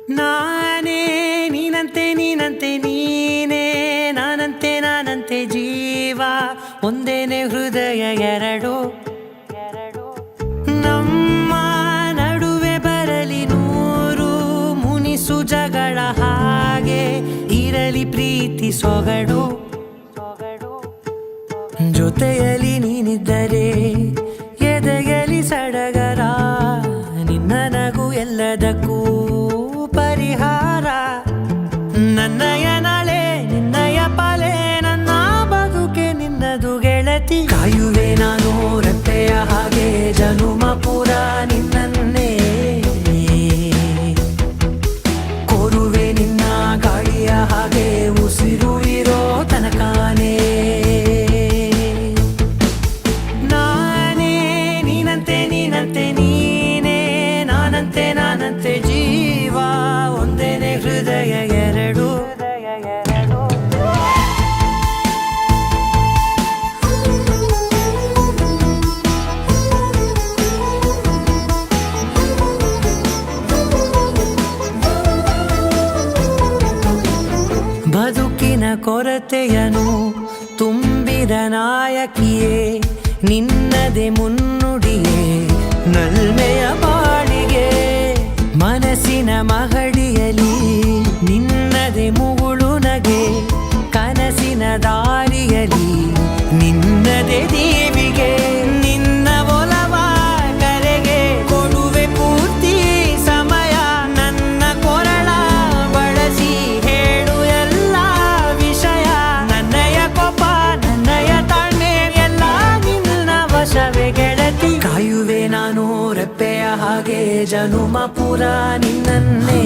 ನಾನೇ ನೀನಂತೆ ನೀನಂತೆ ನೀನೇ ನಾನಂತೆ ನಾನಂತೆ ಜೀವ ಒಂದೇನೆ ಹೃದಯ ಎರಡು ನಮ್ಮ ನಡುವೆ ಬರಲಿ ನೂರು ಮುನಿಸು ಜಗಳ ಹಾಗೆ ಇರಲಿ ಪ್ರೀತಿ ಸೊಗಡು ಜೊತೆಯಲ್ಲಿ ನೀನಿದ್ದರೆ ಎದೆಯಲಿ ಸಡಗರ ನಿನ್ನ ನಗು ಎಲ್ಲದಕ್ಕೂ ಪರಿಹಾರ ನನ್ನಯ ನಾಳೆ ನಿನ್ನಯ ಪಾಲೆ ನನ್ನ ಬದುಕೆ ನಿನ್ನದು ಗೆಳತಿ ಕಾಯುವೆ ನಾನು ರೆಪ್ಪೆಯ ಹಾಗೆ ಜನುಮ ಪೂರ ನಿನ್ನನ್ನೇ ಕೋರುವೆ ನಿನ್ನ ಗಾಳಿಯ ಹಾಗೆ ಉಸಿರು ಇರೋ ತನಕಾನೇ ನಾನೇ ನೀನಂತೆ ನೀನಂತೆ ನೀನೇ ನಾನಂತೆ ನಾನಂತೆ ಜೀವ ಒಂದೇನೆ ಹೃದಯ ಎರಡು ಬದುಕಿನ ಕೊರತೆಯನು ತುಂಬಿದ ನಾಯಕಿಯೇ ನಿನ್ನದೆ ಮುನ್ನುಡಿಯೇ ನಲ್ಮೆಯ ಬಾಳಿಗೆ ಮನಸ್ಸಿನ ಮಹಡಿಯಲಿ ನಿನ್ನದೆ ಮುಗುಳು ನಗೆ ಕನಸಿನ ದಾರಿಯಲಿ ನಿನ್ನದೆ ದೀವಿಗೆ ನಿನ್ನ ಒಲವ ಕರೆಗೆ ಕೊಡುವೆ ಪೂರ್ತಿ ಸಮಯ ನನ್ನ ಕೊರಳ ಬಳಸಿ ಹೇಳು ಎಲ್ಲ ವಿಷಯ ನನ್ನಯ ಕೋಪ ನನ್ನಯ ತಾಳ್ಮೆ ಎಲ್ಲ ನಿನ್ನ ವಶವೇ ಗೆಳತಿ ಕಾಯುವೆ ನಾನು ರೆಪ್ಪೆಯ ಹಾಗೆ ಜನುಮ ಪೂರ ನಿನ್ನನ್ನೇ